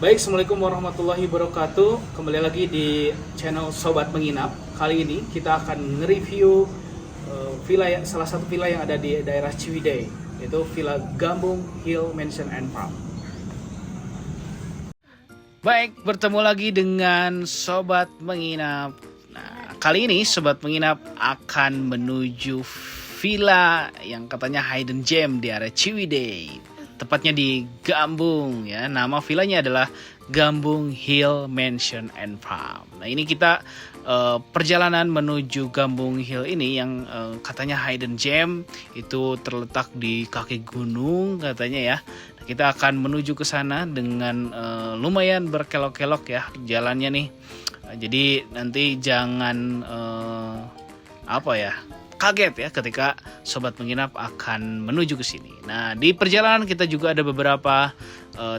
Baik, Assalamualaikum warahmatullahi wabarakatuh. Kembali lagi di channel Sobat Menginap. Kali ini kita akan nge-review salah satu villa yang ada di daerah Ciwidey, yaitu Villa Gambung Hill Mansion and Farm. Baik, bertemu lagi dengan Sobat Menginap. Nah, kali ini Sobat Menginap akan menuju villa yang katanya hidden gem di area Ciwidey. Tepatnya di Gambung ya. Nama villanya adalah Gambung Hill Mansion and Farm. Nah, ini kita perjalanan menuju Gambung Hill ini yang katanya hidden gem, itu terletak di kaki gunung katanya ya. Nah, kita akan menuju ke sana dengan lumayan berkelok-kelok ya jalannya nih. Jadi nanti jangan kaget ya ketika Sobat Menginap akan menuju ke sini. Nah, di perjalanan kita juga ada beberapa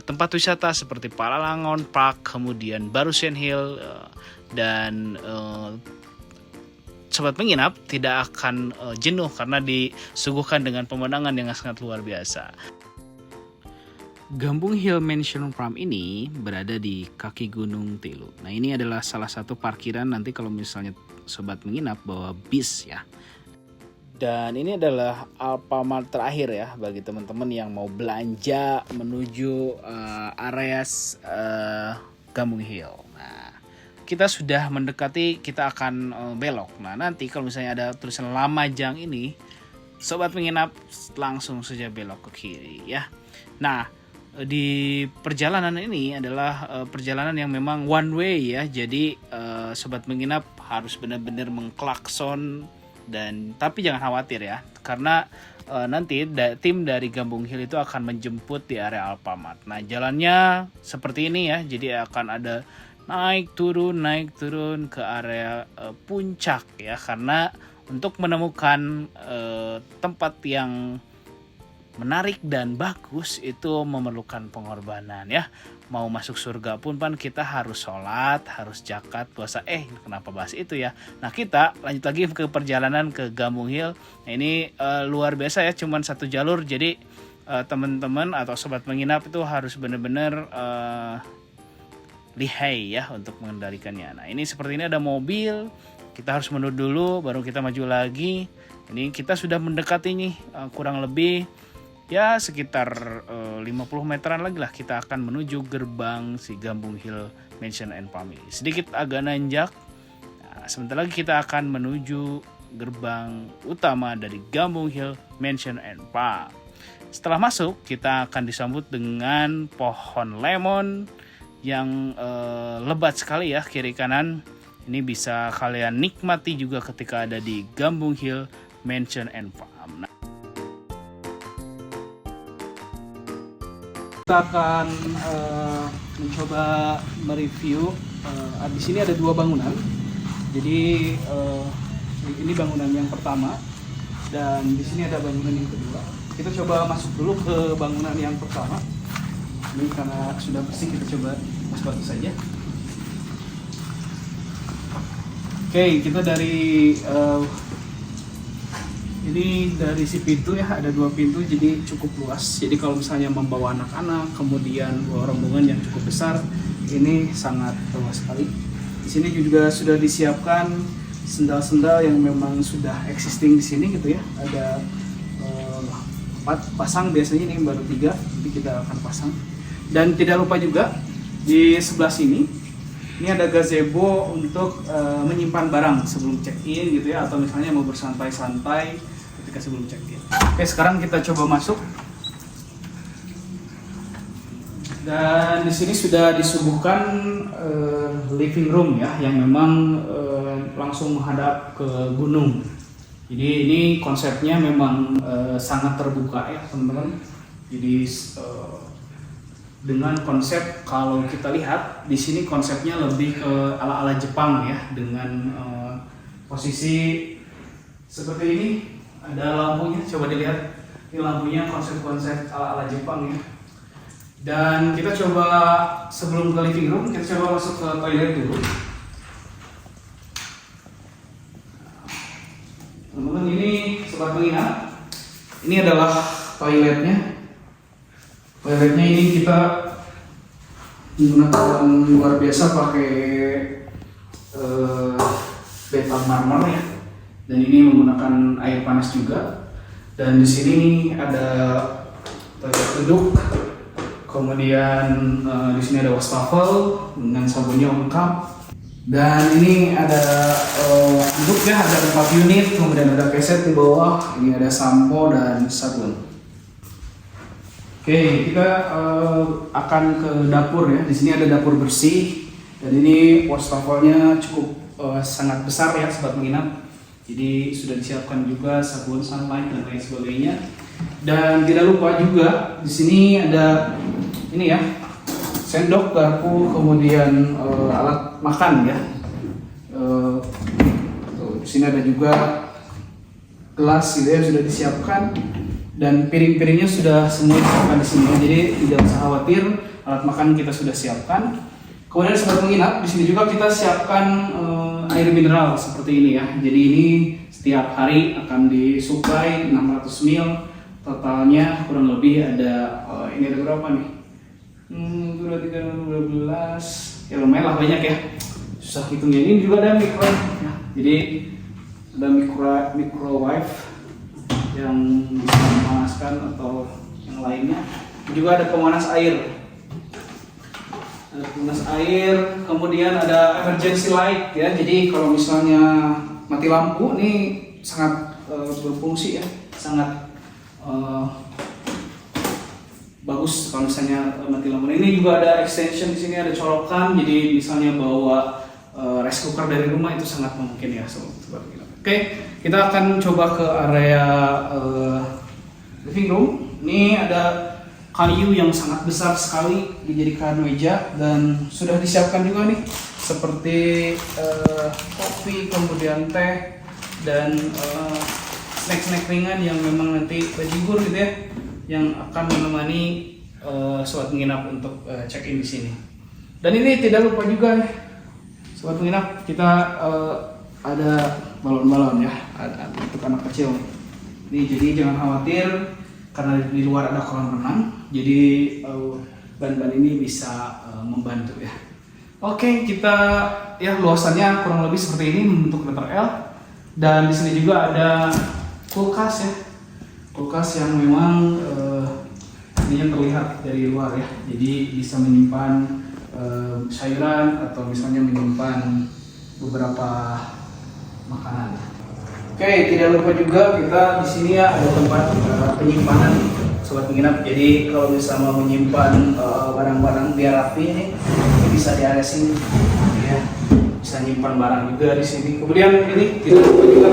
tempat wisata seperti Palalangon Park, kemudian Barusen Hill, dan Sobat Menginap tidak akan jenuh karena disuguhkan dengan pemandangan yang sangat luar biasa. Gambung Hill Mansion Farm ini berada di kaki Gunung Tilu. Nah, ini adalah salah satu parkiran nanti kalau misalnya Sobat Menginap bawa bis ya. Dan ini adalah Alfamart terakhir ya bagi teman-teman yang mau belanja menuju area Gambung Hill. Nah, kita sudah mendekati, kita akan belok. Nah, nanti kalau misalnya ada tulisan Lamajang ini, Sobat Menginap langsung saja belok ke kiri ya. Nah, di perjalanan ini adalah perjalanan yang memang one way ya. Jadi Sobat Menginap harus benar-benar mengklakson. Tapi jangan khawatir ya, karena nanti tim dari Gambung Hill itu akan menjemput di area Alfamart. Nah, jalannya seperti ini ya, jadi akan ada naik turun ke area puncak ya, karena untuk menemukan tempat yang menarik dan bagus itu memerlukan pengorbanan ya. Mau masuk surga pun kita harus sholat, harus zakat, puasa. Kenapa bahas itu ya? Nah, kita lanjut lagi ke perjalanan ke Gambung Hill. Nah, ini luar biasa ya, cuman satu jalur. Jadi teman-teman atau Sobat Menginap itu harus benar-benar lihai ya untuk mengendalikannya. Nah, ini seperti ini ada mobil. Kita harus menurut dulu, baru kita maju lagi. Ini kita sudah mendekati nih kurang lebih ya sekitar 50 meteran lagi lah kita akan menuju gerbang si Gambung Hill Mansion and Farm ini. Sedikit agak nanjak. Nah, sebentar lagi kita akan menuju gerbang utama dari Gambung Hill Mansion and Farm. Setelah masuk, kita akan disambut dengan pohon lemon yang lebat sekali ya kiri kanan. Ini bisa kalian nikmati juga ketika ada di Gambung Hill Mansion and Farm. Nah, kita akan mencoba mereview. Di sini ada dua bangunan. Jadi ini bangunan yang pertama dan di sini ada bangunan yang kedua. Kita coba masuk dulu ke bangunan yang pertama. Ini karena sudah bersih, kita coba masuk saja. Oke, kita dari ini dari si pintu ya, ada dua pintu jadi cukup luas. Jadi kalau misalnya membawa anak-anak, kemudian bawa rombongan yang cukup besar, ini sangat luas sekali. Di sini juga sudah disiapkan sendal-sendal yang memang sudah existing di sini gitu ya. Ada 4 pasang biasanya, ini baru 3, nanti kita akan pasang. Dan tidak lupa juga di sebelah sini, ini ada gazebo untuk menyimpan barang sebelum check-in gitu ya, atau misalnya mau bersantai-santai ketika sebelum check-in. Oke, sekarang kita coba masuk. Dan di sini sudah disuguhkan living room ya, yang memang langsung menghadap ke gunung. Jadi ini konsepnya memang sangat terbuka ya teman-teman. Jadi dengan konsep, kalau kita lihat di sini konsepnya lebih ke ala-ala Jepang ya, dengan posisi seperti ini. Ada lampunya, coba dilihat. Ini lampunya konsep-konsep ala-ala Jepang ya. Dan kita coba sebelum ke living room, kita coba masuk ke toilet dulu. Teman-teman, ini Sobat Menginap, ini adalah toiletnya. Toiletnya ini kita menggunakan luar biasa pakai beton marmer ya. Dan ini menggunakan air panas juga. Dan di sini ada toilet duduk. Kemudian di sini ada wastafel dengan sabunnya lengkap. Dan ini ada handuk ya, ada 4 unit. Kemudian ada keset di bawah. Ini ada sampo dan sabun. Oke, kita akan ke dapur ya. Di sini ada dapur bersih. Dan ini wastafelnya cukup sangat besar ya, sobat menginap. Jadi sudah disiapkan juga sabun sunlight dan lain sebagainya. Dan tidak lupa juga di sini ada ini ya, sendok, garpu, kemudian alat makan ya. Di sini ada juga gelas gitu ya, sudah disiapkan, dan piring-piringnya sudah semua disiapkan di sini. Jadi tidak usah khawatir, alat makan kita sudah siapkan. Kemudian sobat menginap, di sini juga kita siapkan air mineral seperti ini ya. Jadi ini setiap hari akan disuplai 600 ml. Totalnya kurang lebih ada ini ada berapa nih? 2, 3, 12. Ya lumayan lah, banyak ya. Susah hitungnya. Ini juga ada mikro ya. Jadi ada microwave yang bisa memanaskan atau yang lainnya. Juga ada pemanas air. Ada pemanas air, kemudian ada emergency light ya. Jadi kalau misalnya mati lampu, ini sangat berfungsi ya, sangat bagus kalau misalnya mati lampu. Ini juga ada extension di sini, ada colokan. Jadi misalnya bawa rice cooker dari rumah itu sangat mungkin ya, sobat. Oke, kita akan coba ke area living room. Ini ada kayu yang sangat besar sekali dijadikan meja, dan sudah disiapkan juga nih seperti kopi, kemudian teh, dan snack-snack ringan yang memang nanti bajigur gitu ya, yang akan menemani sobat menginap untuk check-in di sini. Dan ini tidak lupa juga nih sobat menginap, kita ada balon-balon ya, ada untuk anak kecil. Nih, jadi jangan khawatir karena di luar ada kolam renang, jadi ban-ban ini bisa membantu ya. Oke, kita ya luasannya kurang lebih seperti ini untuk letter L. Dan di sini juga ada kulkas ya, kulkas yang memang ininya terlihat dari luar ya. Jadi bisa menyimpan sayuran atau misalnya menyimpan beberapa makanan. Oke, tidak lupa juga kita di sini ya ada tempat penyimpanan sobat menginap. Jadi kalau misalnya mau menyimpan barang-barang biar rapi ini bisa di area sini ya. Bisa nyimpan barang juga di sini. Kemudian ini tidak lupa juga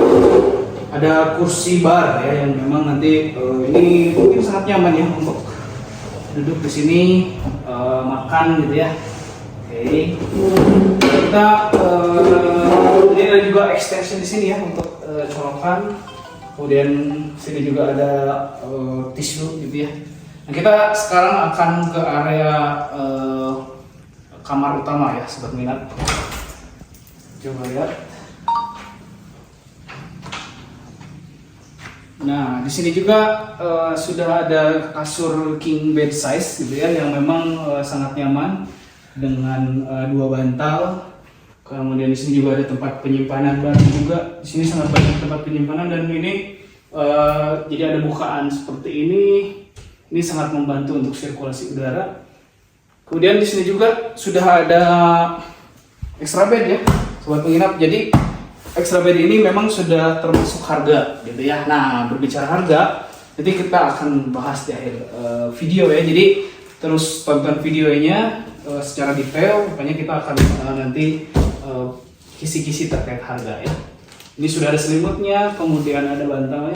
ada kursi bar ya, yang memang nanti ini mungkin sangat nyaman ya untuk duduk di sini makan gitu ya. Oke. Kita ini ada juga extension di sini ya untuk colokan. Kemudian sini juga ada tisu gitu ya. Nah, kita sekarang akan ke area kamar utama ya sobat minat. Coba lihat. Nah, di sini juga sudah ada kasur king bed size gitu ya, yang memang sangat nyaman dengan 2 bantal. Kemudian di sini juga ada tempat penyimpanan barang juga. Di sini sangat banyak tempat penyimpanan, dan ini jadi ada bukaan seperti ini. Ini sangat membantu untuk sirkulasi udara. Kemudian di sini juga sudah ada extra bed ya, sobat penginap. Jadi extra bed ini memang sudah termasuk harga gitu ya. Nah, berbicara harga, nanti kita akan bahas di akhir video ya. Jadi terus tonton videonya secara detail. Pokoknya kita akan nanti kisi-kisi terkait harga ya. Ini sudah ada selimutnya, kemudian ada bantalnya.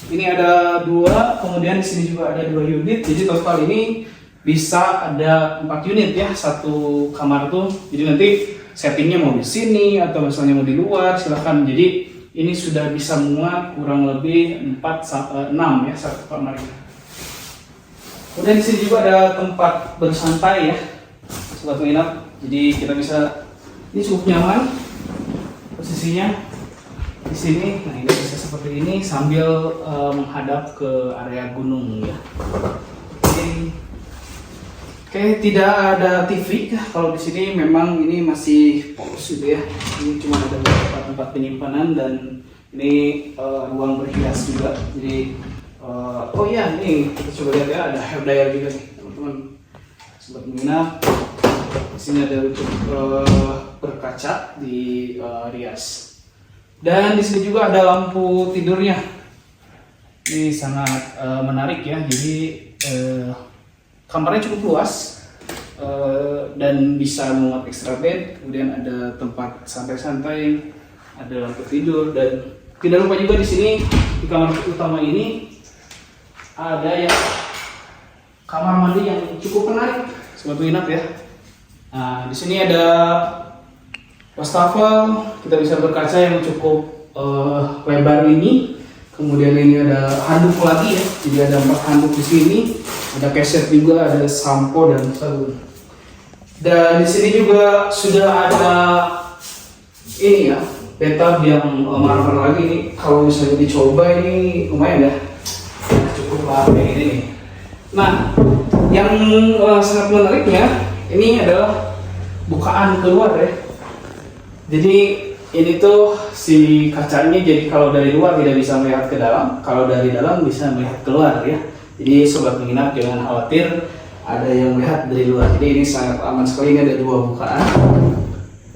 Ini ada 2, kemudian di sini juga ada 2 unit. Jadi total ini bisa ada 4 unit ya, satu kamar tuh. Jadi nanti settingnya mau di sini atau misalnya mau di luar, silahkan. Jadi ini sudah bisa muat kurang lebih 6 ya satu kamar ini. Kemudian di sini juga ada tempat bersantai ya, sobat menginap. Jadi kita bisa, ini cukup nyaman posisinya di sini. Nah, ini bisa seperti ini sambil menghadap ke area gunung ya. Oke, Oke, tidak ada TV. Kalau di sini memang ini masih polos gitu ya. Ini cuma ada beberapa tempat penyimpanan dan ini ruang berhias juga. Jadi oh ya, ini kita coba lihat ya, ada hair dryer juga nih teman-teman. Sobat menginap, di sini ada untuk berkaca di rias. Dan di sini juga ada lampu tidurnya. Ini sangat menarik ya. Jadi kamarnya cukup luas dan bisa memuat extra bed. Kemudian ada tempat santai-santai, ada lampu tidur, dan tidak lupa juga di sini di kamar utama ini ada yang kamar mandi yang cukup menarik, sobat menginap ya. Nah, di sini ada wastafel, kita bisa berkaca yang cukup lebar ini. Kemudian ini ada handuk lagi ya, jadi ada 4 handuk di sini, ada keset juga, ada sampo dan sabun. Dan di sini juga sudah ada ini ya, bathtub yang marmer lagi nih. Kalau misalnya dicoba ini lumayan ya, cukup lah kayak ini nih. Nah, yang sangat menariknya ini adalah bukaan keluar ya. Jadi ini tuh si kacanya, jadi kalau dari luar tidak bisa melihat ke dalam, kalau dari dalam bisa melihat keluar ya. Jadi sobat menginap jangan khawatir ada yang melihat dari luar. Jadi ini sangat aman sekali. Ini ada 2 bukaan,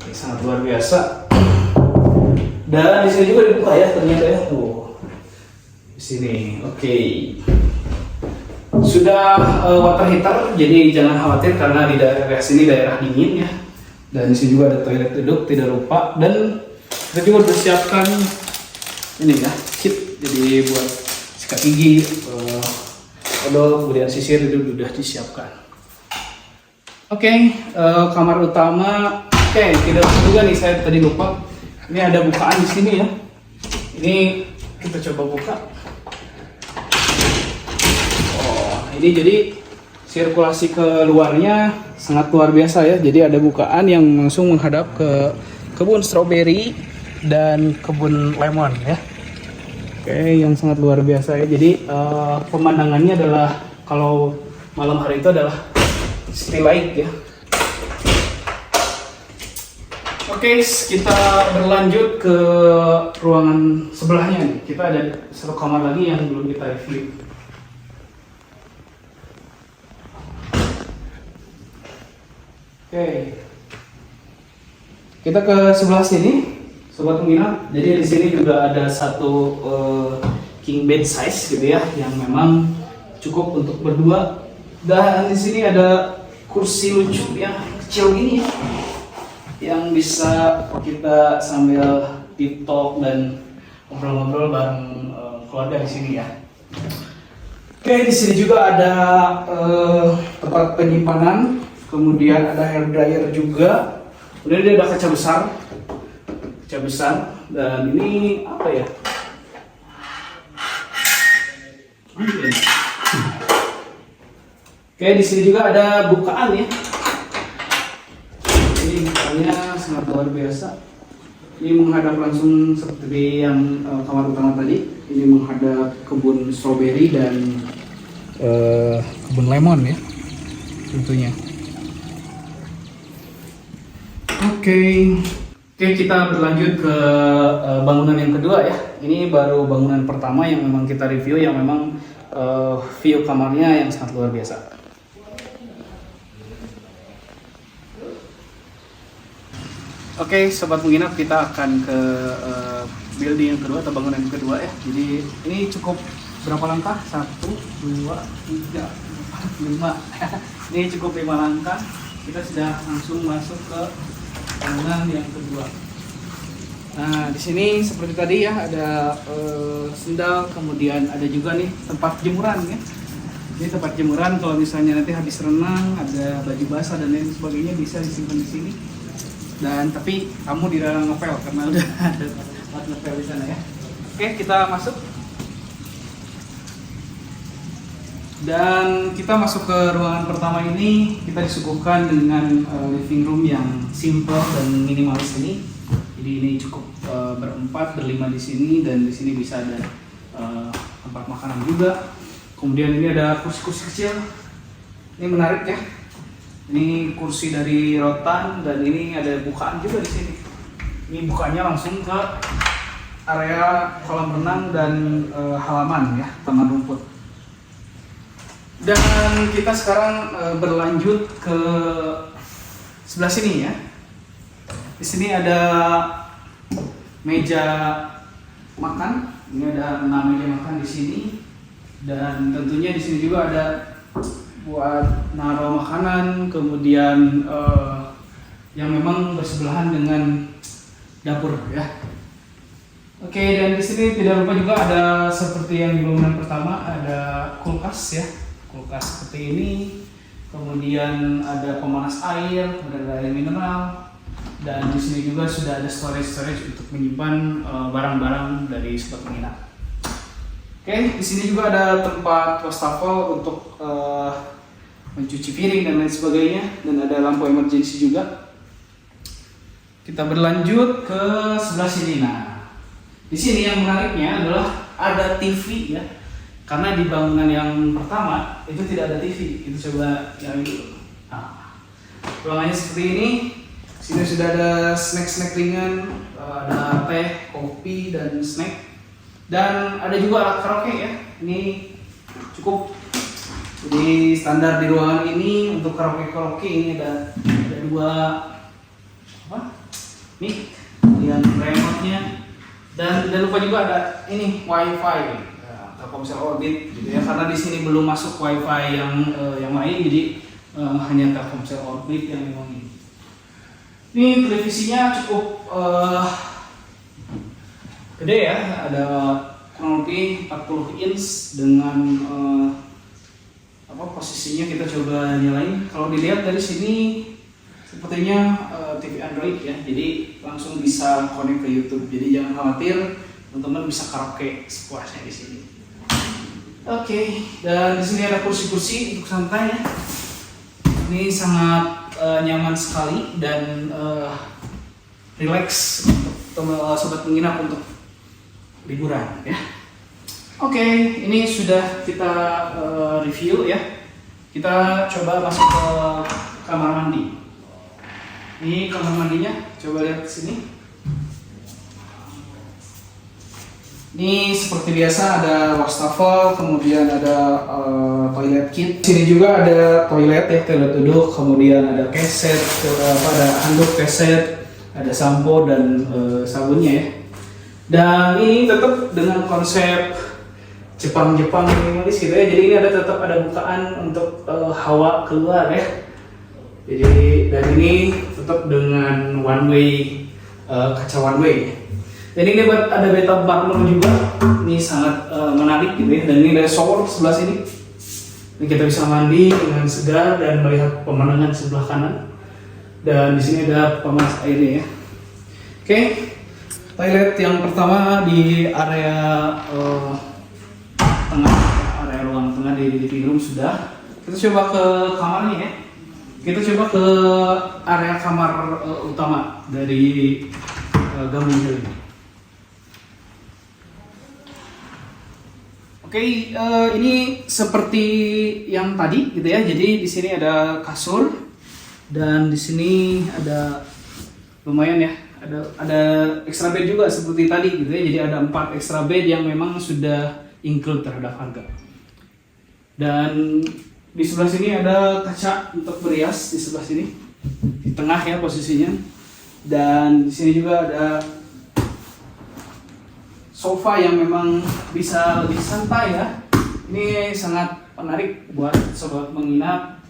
ini sangat luar biasa. Dan di sini juga dibuka ya ternyata ya. Tuh di sini, oke. Sudah water heater, jadi jangan khawatir karena di daerah sini daerah dingin ya. Dan di sini juga ada toilet duduk, tidak lupa. Dan kita juga sudah siapkan ini ya, kit, jadi buat sikat gigi, odol, kemudian sisir itu sudah disiapkan. Oke, kamar utama. Oke, tidak lupa juga nih, saya tadi lupa. Ini ada bukaan di sini ya. Ini kita coba buka. Oh, ini jadi sirkulasi keluarnya sangat luar biasa ya. Jadi ada bukaan yang langsung menghadap ke kebun stroberi dan kebun lemon ya. Oke, yang sangat luar biasa ya. Jadi pemandangannya adalah kalau malam hari itu adalah city light ya. Oke, kita berlanjut ke ruangan sebelahnya nih. Kita ada 1 kamar lagi yang belum kita review. Oke, kita ke sebelah sini, sobat menginap. Jadi di sini juga ada 1 king bed size gitu ya, yang memang cukup untuk berdua. Dan di sini ada kursi lucu yang kecil gini ya, yang bisa kita sambil deep talk dan ngobrol-ngobrol bareng keluarga di sini ya. Oke, di sini juga ada tempat penyimpanan, kemudian ada hair dryer juga. Kemudian dia ada kaca besar, dan ini apa ya? Oke, di sini juga ada bukaan ya. Ini bukaannya sangat luar biasa. Ini menghadap langsung seperti yang kamar utama tadi. Ini menghadap kebun stroberi dan kebun lemon ya, tentunya. Oke, kita berlanjut ke bangunan yang kedua ya. Ini baru bangunan pertama yang memang kita review, yang memang view kamarnya yang sangat luar biasa. Oke, sobat menginap, kita akan ke building yang kedua atau bangunan yang kedua ya. Jadi ini cukup berapa langkah? 1, 2, 3, 4, 5. Ini cukup 5 langkah. Kita sudah langsung masuk ke bangunan yang kedua. Nah, di sini seperti tadi ya, ada sendal, kemudian ada juga nih tempat jemuran ya. Ini tempat jemuran, kalau misalnya nanti habis renang, ada baju basah dan lain sebagainya bisa disimpan di sini. Dan tapi kamu dilarang ngepel karena udah ada tempat ngepel di sana ya. Oke, kita masuk. Dan kita masuk ke ruangan pertama ini, kita disuguhkan dengan living room yang simple dan minimalis ini. Jadi ini cukup berempat, berlima di sini, dan di sini bisa ada tempat makanan juga. Kemudian ini ada kursi-kursi kecil. Ini menarik ya. Ini kursi dari rotan dan ini ada bukaan juga di sini. Ini bukanya langsung ke area kolam renang dan halaman ya, taman rumput. Dan kita sekarang berlanjut ke sebelah sini ya. Di sini ada meja makan. Ini ada 6 meja makan di sini. Dan tentunya di sini juga ada buat naruh makanan, kemudian yang memang bersebelahan dengan dapur ya. Oke, dan di sini tidak lupa juga ada seperti yang di bangunan pertama, ada kulkas ya, kulkas seperti ini. Kemudian ada pemanas air, kemudian ada air mineral, dan di sini juga sudah ada storage untuk menyimpan barang-barang dari sobat menginap. Oke, di sini juga ada tempat wastafel untuk mencuci piring dan lain sebagainya, dan ada lampu emergency juga. Kita berlanjut ke sebelah sini. Nah, di sini yang menariknya adalah ada TV ya, karena di bangunan yang pertama itu tidak ada TV. Kita coba yang ini. Nah, ruangannya seperti ini. Sini sudah ada snack ringan, ada teh, kopi dan snack, dan ada juga alat karaoke ya. Ini cukup. Jadi standar di ruangan ini untuk karaoke ini ada 2 mic, kemudian remote-nya, dan jangan lupa juga ada ini wifi, Telkomsel Orbit gitu ya, karena di sini belum masuk wifi yang lain, jadi hanya Telkomsel Orbit yang memang ini. Ini televisinya cukup gede ya, ada kurang lebih 40 inch dengan posisinya kita coba nyalain. Kalau dilihat dari sini sepertinya TV Android ya, jadi langsung bisa connect ke YouTube. Jadi jangan khawatir, teman-teman bisa karaoke sepuasnya di sini. Oke, dan di sini ada kursi-kursi untuk santai ya. Ini sangat nyaman sekali dan relax untuk sobat menginap untuk liburan ya. Oke, ini sudah kita review ya. Kita coba masuk ke kamar mandi. Ini kamar mandinya, coba lihat ke sini. Ini seperti biasa ada wastafel, kemudian ada toilet kit. Sini juga ada toilet ya, toilet duduk, kemudian ada keset, ada handuk keset, ada sampo dan sabunnya ya. Dan ini tetap dengan konsep Jepang minimalis gitu ya. Jadi ini tetap ada bukaan untuk hawa keluar ya. Jadi dan ini tetap dengan one way, kaca one way. Dan ini ada bathtub burner juga. Ini sangat menarik gitu ya. Dan ini ada shower sebelah sini. Ini kita bisa mandi dengan segar dan melihat pemandangan sebelah kanan. Dan di sini ada pemanas airnya ya. Oke. Toilet yang pertama di area tengah, area ruang tengah di living room sudah. Kita coba ke kamarnya ya. Kita coba ke area kamar utama dari Gambung Hill ini. Oke, ini seperti yang tadi gitu ya. Jadi di sini ada kasur dan di sini ada lumayan ya. Ada extra bed juga seperti tadi gitu ya. Jadi ada 4 extra bed yang memang sudah include terhadap harga. Dan di sebelah sini ada kaca untuk berias di sebelah sini, di tengah ya posisinya. Dan di sini juga ada sofa yang memang bisa lebih santai ya. Ini sangat menarik buat sobat menginap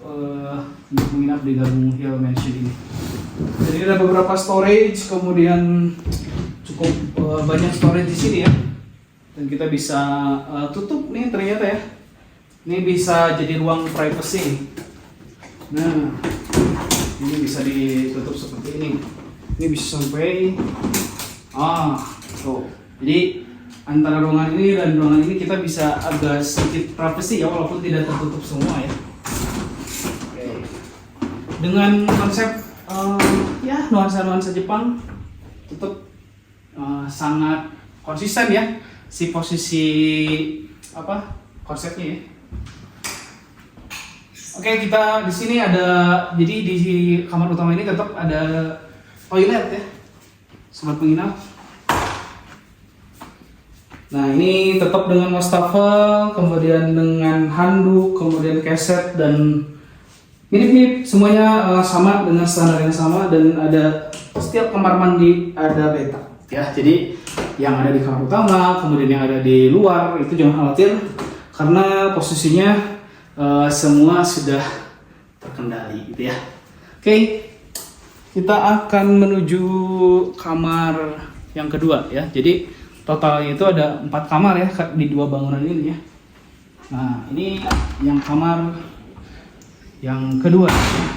untuk menginap di Gambung Hill Mansion ini. Jadi ada beberapa storage, kemudian cukup banyak storage di sini ya. Dan kita bisa tutup nih ternyata ya. Ini bisa jadi ruang privacy. Nah, ini bisa ditutup seperti ini. Ini bisa sampai tuh. Jadi antara ruangan ini dan ruangan ini kita bisa agak sedikit privacy ya, walaupun tidak tertutup semua ya. Oke. Dengan konsep ya nuansa Jepang tetap sangat konsisten ya si posisi konsepnya ya. Oke, kita di sini ada, jadi di kamar utama ini tetap ada toilet ya, sobat penginap. Nah, ini tetap dengan wastafel, kemudian dengan handuk, kemudian keset, dan mirip-mirip semuanya sama dengan standar yang sama, dan ada setiap kamar mandi ada bathtub ya. Jadi yang ada di kamar utama, kemudian yang ada di luar itu jangan khawatir karena posisinya semua sudah terkendali gitu ya. Oke, kita akan menuju kamar yang kedua ya. Jadi totalnya itu ada 4 kamar ya di 2 bangunan ini ya. Nah, ini yang kamar yang kedua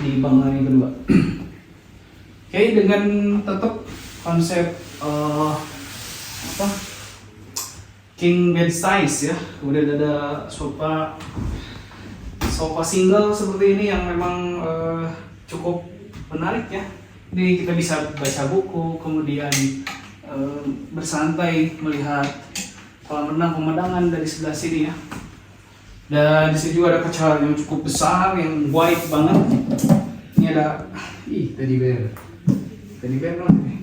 di bangunan yang kedua. Oke, dengan tetap konsep king bed size ya. Kemudian ada sofa single seperti ini yang memang cukup menarik ya. Ini kita bisa baca buku, kemudian bersantai melihat kolam renang pemandangan dari sebelah sini ya. Dan di sini juga ada kaca yang cukup besar, yang wide banget. Ini ada teddy bear lah ini.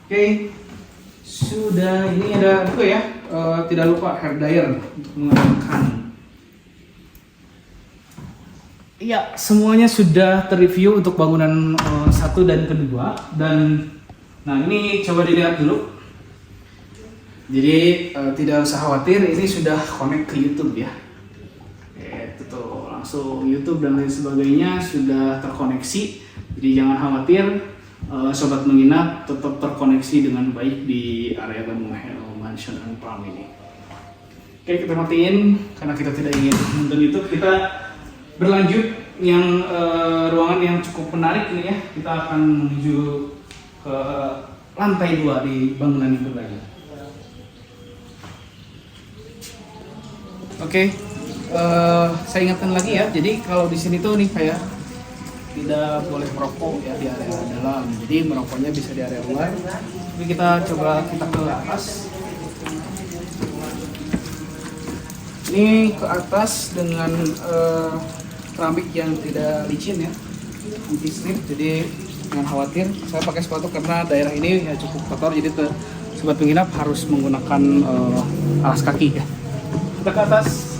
Oke, sudah. Ini ada juga ya, tidak lupa hair dryer untuk mengamankan. Iya, semuanya sudah terreview untuk bangunan 1 dan kedua. Dan nah, ini coba dilihat dulu. Jadi tidak usah khawatir, ini sudah connect ke YouTube ya. Itu tuh langsung YouTube dan lain sebagainya sudah terkoneksi. Jadi jangan khawatir, sobat menginap tetap terkoneksi dengan baik di area Bandung Mansion and Palm ini. Oke, kita matiin karena kita tidak ingin nonton YouTube. Kita berlanjut yang ruangan yang cukup menarik ini ya. Kita akan menuju ke lantai 2 di bangunan yang berbeda. Oke, saya ingatkan lagi ya. Jadi kalau di sini tuh nih kayak tidak boleh merokok ya di area dalam. Jadi merokoknya bisa di area luar. Tapi kita coba kita ke atas. Ini ke atas dengan keramik yang tidak licin ya, anti slip. Jadi jangan khawatir, saya pakai sepatu karena daerah ini ya cukup kotor, jadi sobat penginap harus menggunakan alas kaki ya. Kita ke atas.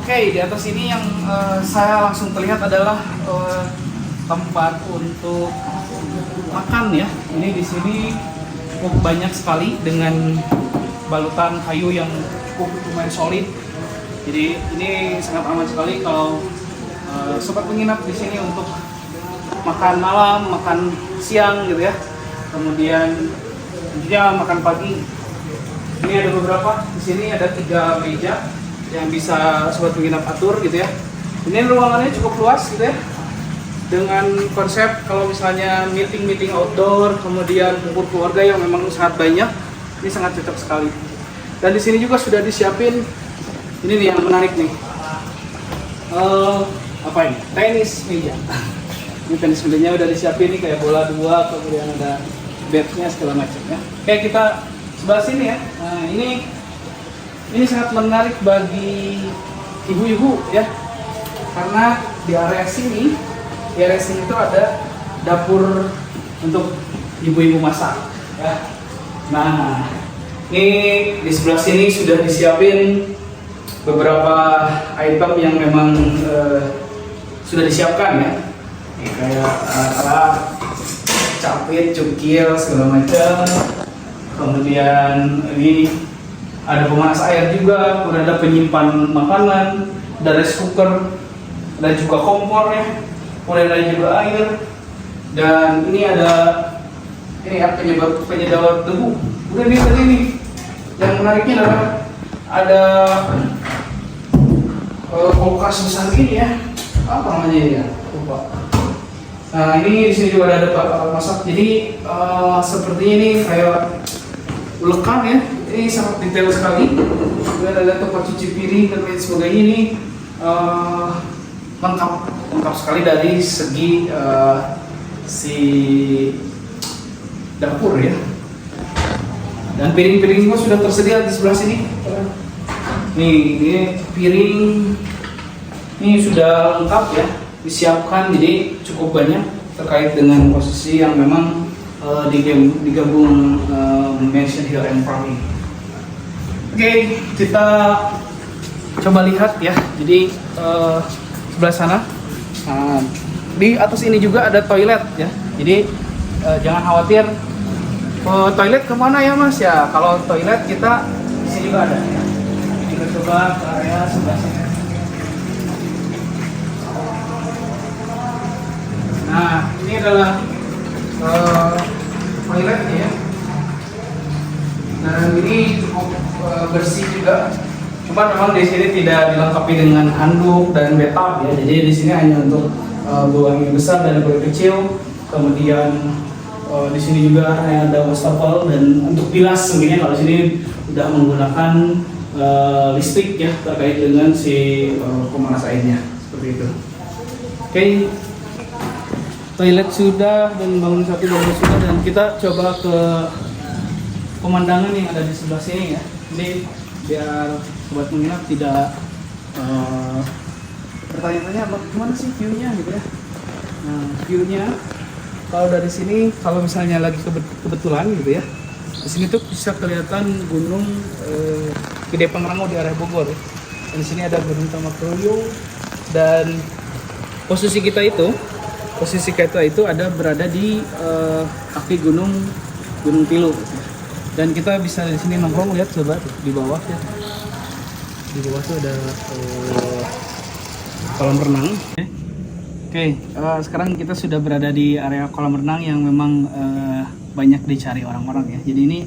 Oke, di atas ini yang saya langsung terlihat adalah tempat untuk makan ya. Ini di sini cukup banyak sekali dengan balutan kayu yang cukup lumayan solid. Jadi ini sangat aman sekali kalau sobat penginap di sini untuk makan malam, makan siang gitu ya. Kemudian tentunya makan pagi. Ini ada beberapa. Di sini ada 3 meja yang bisa sobat penginap atur gitu ya. Ini ruangannya cukup luas gitu ya. Dengan konsep kalau misalnya meeting outdoor, kemudian kumpul keluarga yang memang sangat banyak, ini sangat cocok sekali. Dan di sini juga sudah disiapin, ini nih yang menarik nih, apa ini? Tenis meja. Ini tenis mejanya udah disiapin nih kayak bola 2, kemudian ada bednya segala macam ya. Kayak kita sebelah sini ya. Nah ini sangat menarik bagi ibu-ibu ya, karena di area sini itu ada dapur untuk ibu-ibu masak ya. Nah, ini di sebelah sini sudah disiapin beberapa item yang memang sudah disiapkan ya. Ini kayak capit, cukil, segala macam. Kemudian ini ada pemanas air juga, kemudian ada penyimpan makanan, ada rice cooker, ada juga kompor ya. Kemudian ada juga air, dan ini ada penyedot debu. Udah nih tadi nih, yang menariknya adalah ada kulkas besar ini ya, apa namanya ya, lupa. Nah ini di sini juga ada alat masak. Jadi seperti ini kayak ulekan ya, ini sangat detail sekali. Kemudian ada tempat cuci piring dan lain sebagainya. Ini lengkap sekali dari segi si dapur ya. Dan piring-piring semua sudah tersedia di sebelah sini. Nih, ini piring ini sudah lengkap ya, disiapkan, jadi cukup banyak terkait dengan posisi yang memang digabung Mansion Hill and Farm ini. Oke, kita coba lihat ya. Jadi sebelah sana, di atas ini juga ada toilet ya. Jadi jangan khawatir. Toilet kemana ya Mas? Ya kalau toilet kita di sini juga ada. Ya. Kita coba ke area sebelah sini. Nah ini adalah toiletnya ya. Dan ini cukup bersih juga. Cuma memang di sini tidak dilengkapi dengan handuk dan bathtub ya. Jadi di sini hanya untuk buang yang besar dan buang kecil. Kemudian di sini juga ada wastafel dan untuk bilas mungkin kalau di sini sudah menggunakan listrik ya terkait dengan si pemanas airnya seperti itu. Oke, toilet sudah dan bangun sudah dan kita coba ke pemandangan yang ada di sebelah sini ya. Jadi biar sobat menginap tidak bertanya-tanya gimana sih view-nya gitu ya. Nah view-nya kalau dari sini, kalau misalnya lagi kebetulan gitu ya, di sini tuh bisa kelihatan gunung Gede Pangrango di area Bogor. Dan di sini ada Gunung Tamakaroyong dan posisi kita itu ada berada di kaki Gunung Tilu. Dan kita bisa di sini nongkrong, lihat coba tuh, di bawah ya. Di bawah tuh ada kolam renang. Oke, sekarang kita sudah berada di area kolam renang yang memang banyak dicari orang-orang ya. Jadi ini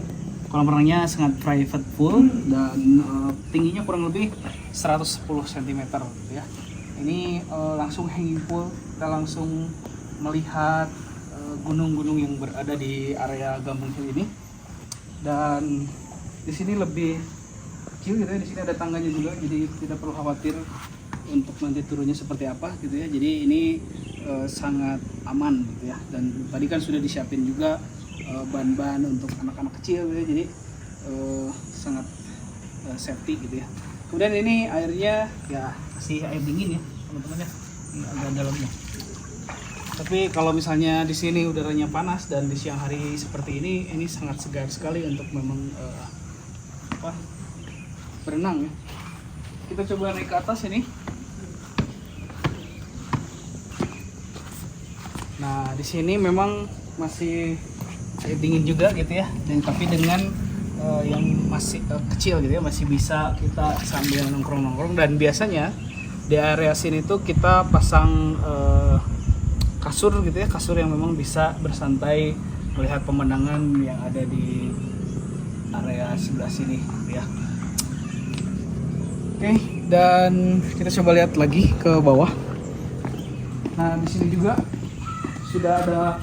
kolam renangnya sangat private pool dan tingginya kurang lebih 110 cm ya. Ini langsung hanging pool, kita langsung melihat gunung-gunung yang berada di area Gambung Hill ini. Dan di sini lebih kecil gitu ya. Di sini ada tangganya juga, jadi tidak perlu khawatir untuk nanti turunnya seperti apa gitu ya. Jadi ini sangat aman gitu ya. Dan tadi kan sudah disiapin juga ban-ban untuk anak-anak kecil gitu ya. Jadi sangat safety gitu ya. Kemudian ini airnya ya masih air dingin ya teman-teman ya. Ini agak dalamnya. Tapi kalau misalnya di sini udaranya panas dan di siang hari seperti ini sangat segar sekali untuk memang berenang ya. Kita coba naik ke atas ini. Nah, di sini memang masih air dingin juga gitu ya. Dan tapi dengan yang masih kecil gitu ya, masih bisa kita sambil nongkrong-nongkrong. Dan biasanya di area sini tuh kita pasang kasur gitu ya, kasur yang memang bisa bersantai melihat pemandangan yang ada di area sebelah sini gitu ya. Oke, dan kita coba lihat lagi ke bawah. Nah, di sini juga sudah ada,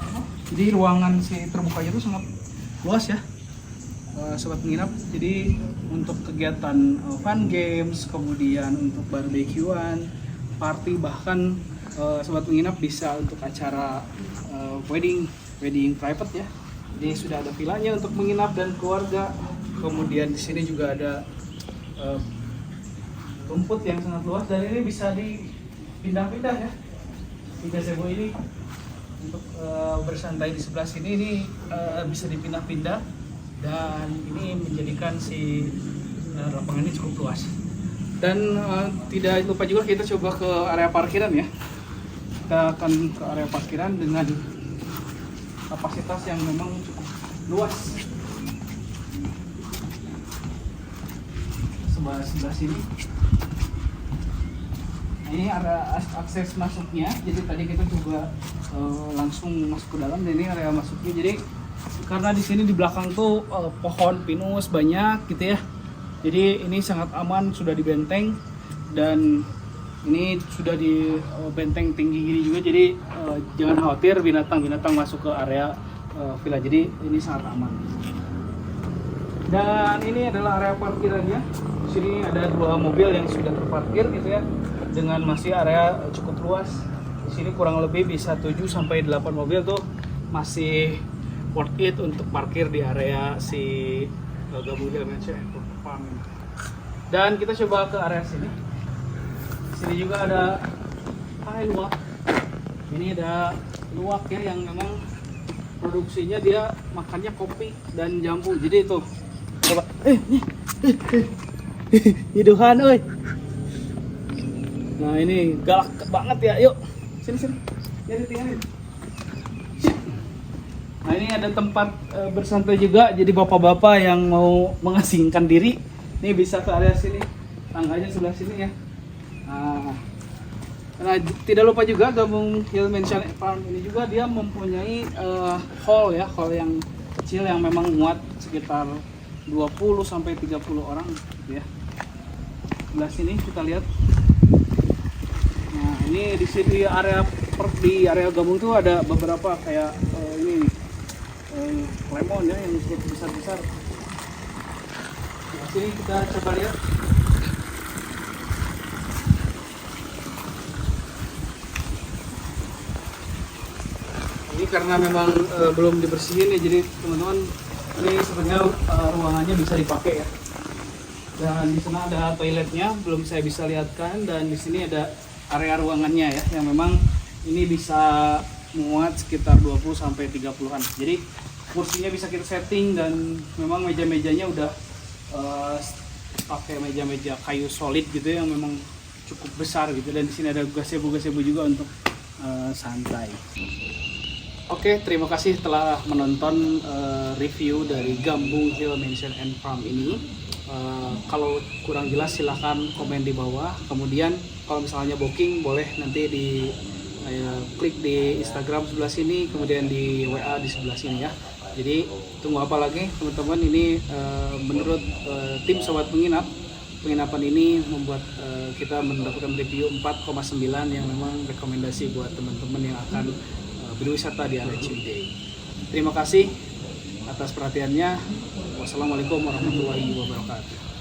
jadi ruangan si terbukanya itu sangat luas ya, sobat menginap. Jadi untuk kegiatan fun games, kemudian untuk barbekyuan, party, bahkan sobat menginap bisa untuk acara wedding private ya. Jadi sudah ada vilanya untuk menginap dan keluarga. Kemudian di sini juga ada rumput yang sangat luas dan ini bisa dipindah-pindah ya. Di gazebo ini untuk bersantai di sebelah sini ini bisa dipindah-pindah dan ini menjadikan si lapangan ini cukup luas. Dan tidak lupa juga kita coba ke area parkiran ya. Kita akan ke area parkiran dengan kapasitas yang memang cukup luas. Sebelah sini. Ini ada akses masuknya, jadi tadi kita coba langsung masuk ke dalam dan ini area masuknya. Jadi karena di sini di belakang tuh pohon pinus banyak gitu ya, jadi ini sangat aman, sudah dibenteng dan ini sudah di benteng tinggi gini juga, jadi jangan khawatir binatang-binatang masuk ke area villa, jadi ini sangat aman. Dan ini adalah area parkirannya. Di sini ada 2 mobil yang sudah terparkir gitu ya, dengan masih area cukup luas. Di sini kurang lebih bisa 7 sampai 8 mobil tuh masih worth it untuk parkir di area si Gabung Hill Mansion and Farm ini. Dan kita coba ke area sini. Sini juga ada luwak. Ini ada luwak ya yang memang produksinya dia makannya kopi dan jambu. Jadi itu coba hidupan oi. Nah ini galak banget ya. Yuk sini. Jadi tinggalin. Nah ini ada tempat bersantai juga. Jadi bapak-bapak yang mau mengasingkan diri, ini bisa ke area sini. Tangganya sebelah sini ya. Nah, tidak lupa juga Gabung Hill Mansion Farm ini juga dia mempunyai hall ya, hall yang kecil yang memang muat sekitar 20 sampai 30 orang gitu ya. Sebelah sini kita lihat. Nah, ini di sini di area Gabung tuh ada beberapa kayak ini lemon ya yang besar-besar. Nah, sini kita coba lihat. Ini karena memang belum dibersihin ya, jadi teman-teman ini sebenarnya ruangannya bisa dipakai ya. Dan di sana ada toiletnya, belum saya bisa lihatkan, dan di sini ada area ruangannya ya yang memang ini bisa muat sekitar 20 sampai 30-an. Jadi kursinya bisa kita setting dan memang meja-mejanya udah pakai meja-meja kayu solid gitu yang memang cukup besar gitu, dan di sini ada gazebo juga untuk santai. Oke, terima kasih telah menonton review dari Gabung Hill Mansion and Farm ini. Kalau kurang jelas silahkan komen di bawah. Kemudian kalau misalnya booking boleh nanti di klik di Instagram sebelah sini, kemudian di WA di sebelah sini ya. Jadi tunggu apa lagi teman-teman, ini menurut tim Sobat Penginapan ini membuat kita mendapatkan review 4,9 yang memang rekomendasi buat teman-teman yang akan berwisata di area Ciwidey. Terima kasih atas perhatiannya. Wassalamualaikum warahmatullahi wabarakatuh.